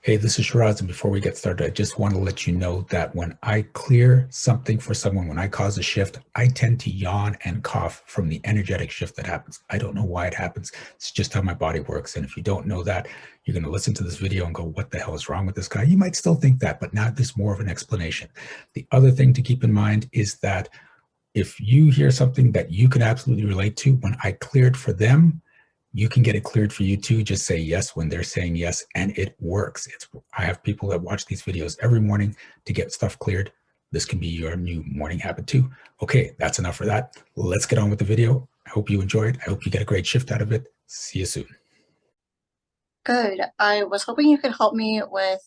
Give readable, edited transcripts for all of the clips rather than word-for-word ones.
Hey, this is Shiraz, and before we get started, I just want to let you know that when I clear something for someone, when I cause a shift, I tend to yawn and cough from the energetic shift that happens. I don't know why it happens. It's just how my body works. And if you don't know that, you're going to listen to this video and go, what the hell is wrong with this guy? You might still think that, but now there's more of an explanation. The other thing to keep in mind is that if you hear something that you can absolutely relate to, when I cleared for them, you can get it cleared for you too. Just say yes when they're saying yes, and it works. I have people that watch these videos every morning to get stuff cleared. This can be your new morning habit too. Okay, that's enough for that. Let's get on with the video. I hope you enjoyed. I hope you get a great shift out of it. See you soon. Good. I was hoping you could help me with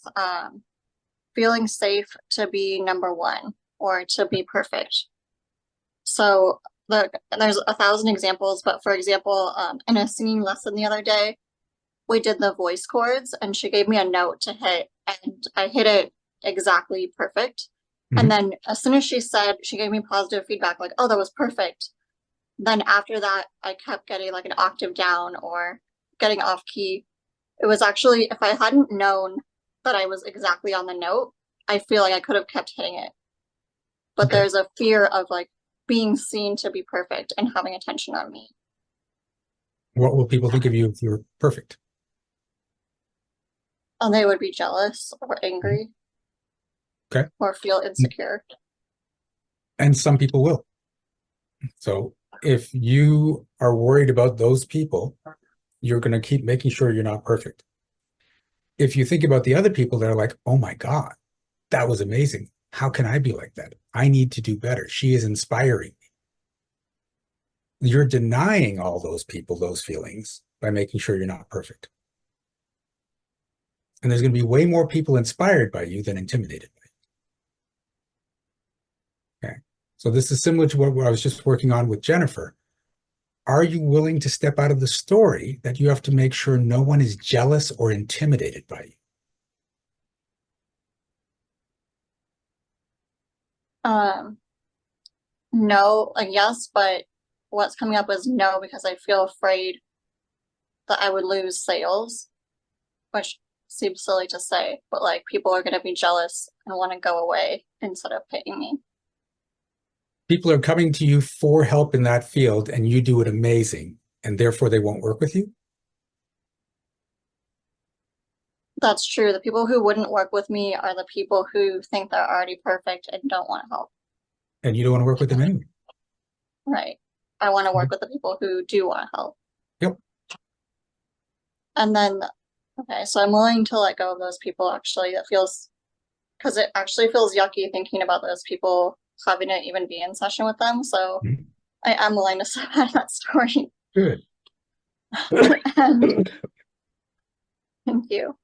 feeling safe to be number one or to be perfect. So there's 1,000 examples, but for example, in a singing lesson the other day, we did the voice chords and she gave me a note to hit and I hit it exactly perfect. And Mhm. then as soon as she gave me positive feedback, like, oh, that was perfect. Then after that, I kept getting like an octave down or getting off key. It was actually, if I hadn't known that I was exactly on the note, I feel like I could have kept hitting it. But Okay. there's a fear of like being seen to be perfect and having attention on me. What will people think of you if you're perfect? And they would be jealous or Mhm. angry Okay. or feel insecure. And some people will. So if you are worried about those people, you're going to keep making sure you're not perfect. If you think about the other people that are like, oh my God, that was amazing. How can I be like that? I need to do better. She is inspiring me. You're denying all those people those feelings by making sure you're not perfect. And there's going to be way more people inspired by you than intimidated by you. Okay. So this is similar to what I was just working on with Jennifer. Are you willing to step out of the story that you have to make sure no one is jealous or intimidated by you? Um, no, like yes, but what's coming up is no because I feel afraid that I would lose sales, which seems silly to say, but like people are going to be jealous and want to go away instead of paying me. People are coming to you for help in that field and you do it amazing, and therefore they won't work with you. That's true. The people who wouldn't work with me are the people who think they're already perfect and don't want to help. And you don't want to work with them anyway. Right. I want to work with the people who do want to help. Yep. And then, okay, so I'm willing to let go of those people actually. That feels, because it actually feels yucky thinking about those people having to even be in session with them. So I am willing to step out of that story. Good. And thank you.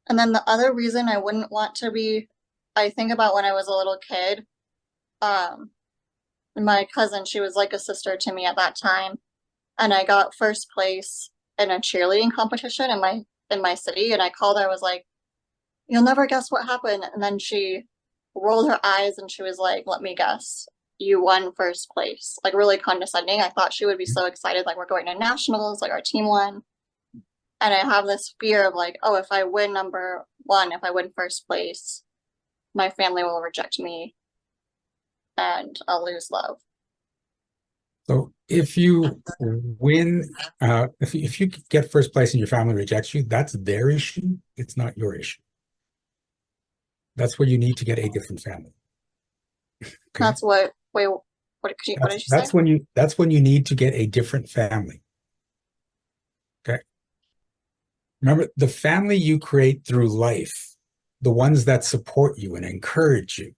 And then the other reason I wouldn't want to be, I think about when I was a little kid. Um, my cousin, she was like a sister to me at that time, and I got first place in a cheerleading competition in my city, and I called her, I was like, "You'll never guess what happened." And then she rolled her eyes and she was like, "Let me guess. You won first place." Like really condescending. I thought she would be so excited, like we're going to nationals, like our team won. And I have this fear of like, oh, if I win number one, if I win first place, my family will reject me and I'll lose love. So if you win, if you get first place and your family rejects you, that's their issue. It's not your issue. That's where you need to get a different family. Okay. That's what, wait, what did you say? That's when you need to get a different family. Okay. Remember, the family you create through life, the ones that support you and encourage you,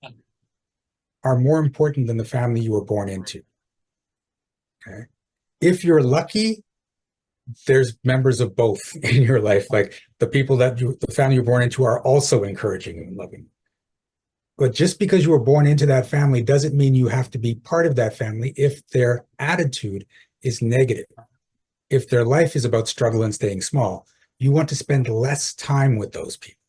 are more important than the family you were born into. Okay. If you're lucky, there's members of both in your life. Like the family you're born into are also encouraging and loving. But just because you were born into that family doesn't mean you have to be part of that family if their attitude is negative. If their life is about struggle and staying small, you want to spend less time with those people.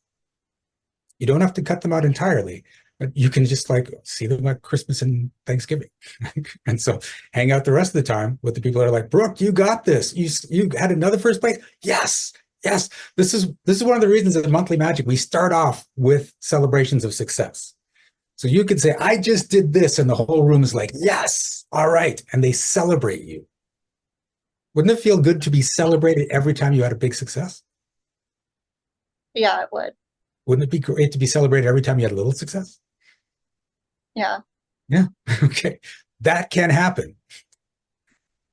You don't have to cut them out entirely, But you can just like see them at Christmas and Thanksgiving. And so hang out the rest of the time with the people that are like, Brooke, you got this. You had another first place. Yes. Yes. This is one of the reasons in Monthly Magic, we start off with celebrations of success. So you could say, I just did this, and the whole room is like, yes, all right. And they celebrate you. Wouldn't it feel good to be celebrated every time you had a big success? Yeah, it would. Wouldn't it be great to be celebrated every time you had a little success? Yeah. Yeah. Okay. That can happen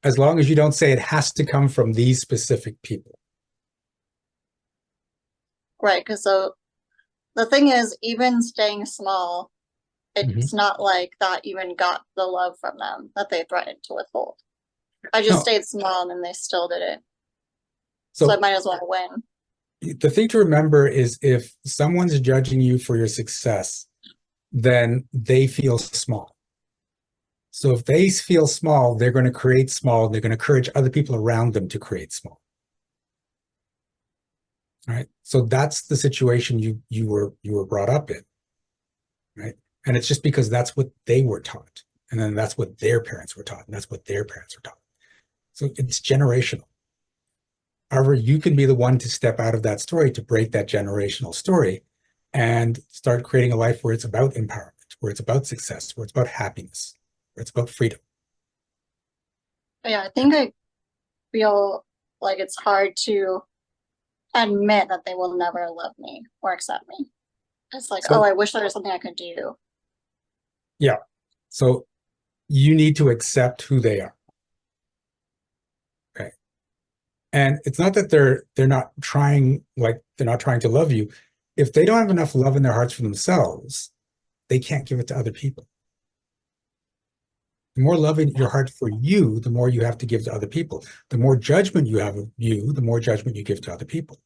as long as you don't say it has to come from these specific people. Right. Because so the thing is, even staying small, Mhm. it's not like that even got the love from them that they threatened to withhold. I just No. stayed small and then they still did it. So I So might as well win. the thing to remember is if someone's judging you for your success, then they feel small. So if they feel small, they're going to create small. They're going to encourage other people around them to create small. Right. So that's the situation you were brought up in. Right. And it's just because that's what they were taught. And then that's what their parents were taught. And that's what their parents were taught. So it's generational. However, you can be the one to step out of that story to break that generational story and start creating a life where it's about empowerment, where it's about success, where it's about happiness, where it's about freedom. But yeah, I think I feel like it's hard to admit that they will never love me or accept me. It's like, oh, So, I wish there was something I could do. yeah. So you need to accept who they are. Okay. And it's not that they're not trying, like they're not trying to love you. If they don't have enough love in their hearts for themselves, they can't give it to other people. The more love in your heart for you, the more you have to give to other people. The more judgment you have of you, the more judgment you give to other people.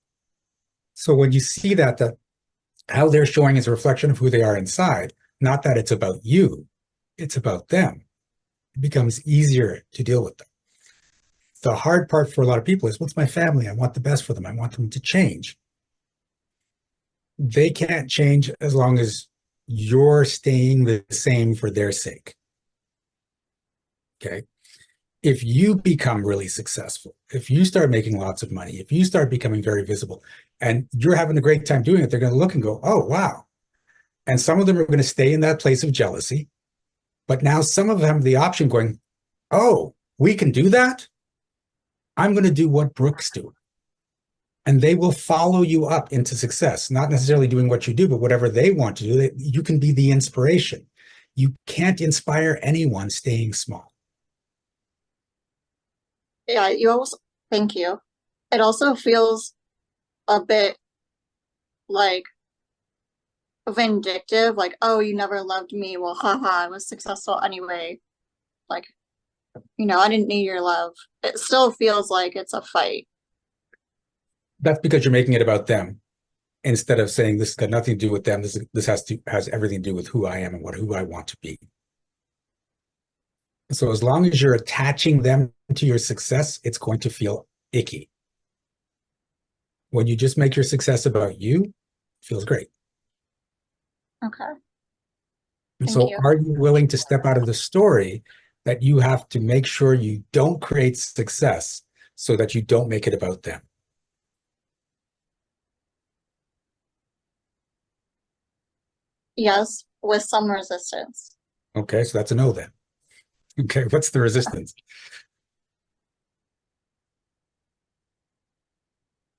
So when you see that how they're showing is a reflection of who they are inside, not that it's about you, it's about them, it becomes easier to deal with them. The hard part for a lot of people is, what's my family? I want the best for them. I want them to change. They can't change as long as you're staying the same for their sake. Okay. If you become really successful, if you start making lots of money, if you start becoming very visible and you're having a great time doing it, they're going to look and go, oh, wow. And some of them are going to stay in that place of jealousy. But now some of them have the option going, oh, we can do that. I'm going to do what Brooke's doing. And they will follow you up into success, not necessarily doing what you do, but whatever they want to do. You can be the inspiration. You can't inspire anyone staying small. Yeah, you also, thank you. It also feels a bit like vindictive, like, oh, you never loved me. Well, haha, I was successful anyway. Like, I didn't need your love. It still feels like it's a fight. That's because you're making it about them instead of saying this has got nothing to do with them. This has everything to do with who I am and who I want to be. So as long as you're attaching them to your success, it's going to feel icky. When you just make your success about you, it feels great. Okay. And Thank so you. are you willing to step out of the story that you have to make sure you don't create success so that you don't make it about them? Yes, with some resistance. Okay, so that's a no then. Okay, what's the resistance?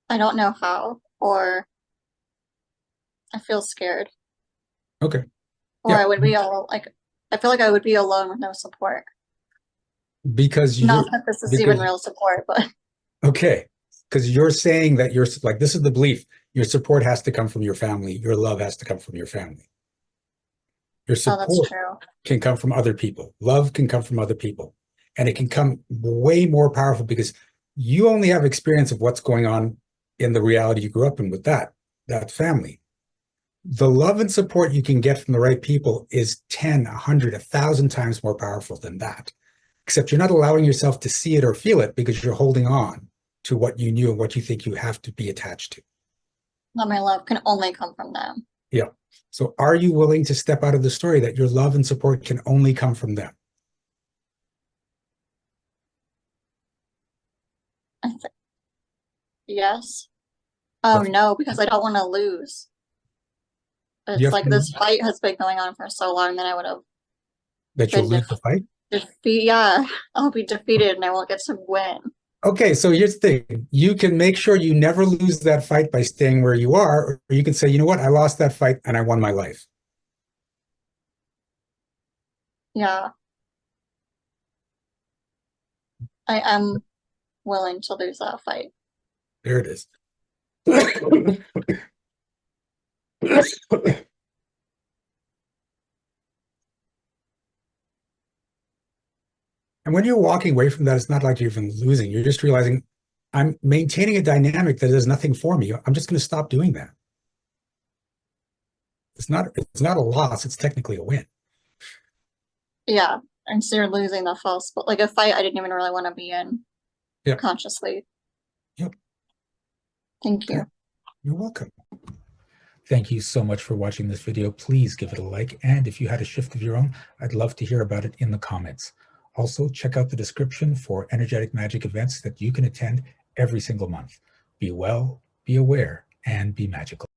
I don't know how, or I feel scared, Okay, or yeah, I would be all like, I feel like I would be alone with no support. because Not you that this is even because real support, but okay, because you're saying that you're like this is the belief. Your support has to come from your family. Your love has to come from your family. Your oh, that's support true. can come from other people. Love can come from other people. And it can come way more powerful because you only have experience of what's going on in the reality you grew up in with that family. The love and support you can get from the right people is 10, 100, 1,000 times more powerful than that. Except you're not allowing yourself to see it or feel it because you're holding on to what you knew and what you think you have to be attached to. That my love can only come from them. Yeah. So are you willing to step out of the story that your love and support can only come from them? I th yes. Oh Perfect. no, because I don't want to lose. You It's have like to this fight has been going on for so long that I would have that you'll been lose the fight. yeah, I'll be defeated and I won't get to win. Okay, so here's the thing. You can make sure you never lose that fight by staying where you are, or you can say, you know what, I lost that fight and I won my life. Yeah, I am willing to lose that fight. There it is. And when you're walking away from that, it's not like you're even losing. You're just realizing I'm maintaining a dynamic that does nothing for me. I'm just going to stop doing that. It's not a loss, it's technically a win. Yeah, instead of losing the false, but like a fight I didn't even really want to be in Yep. consciously. Yep. Thank Okay. you. You're welcome. Thank you so much for watching this video. Please give it a like. And if you had a shift of your own, I'd love to hear about it in the comments. Also, check out the description for energetic magic events that you can attend every single month. Be well, be aware, and be magical.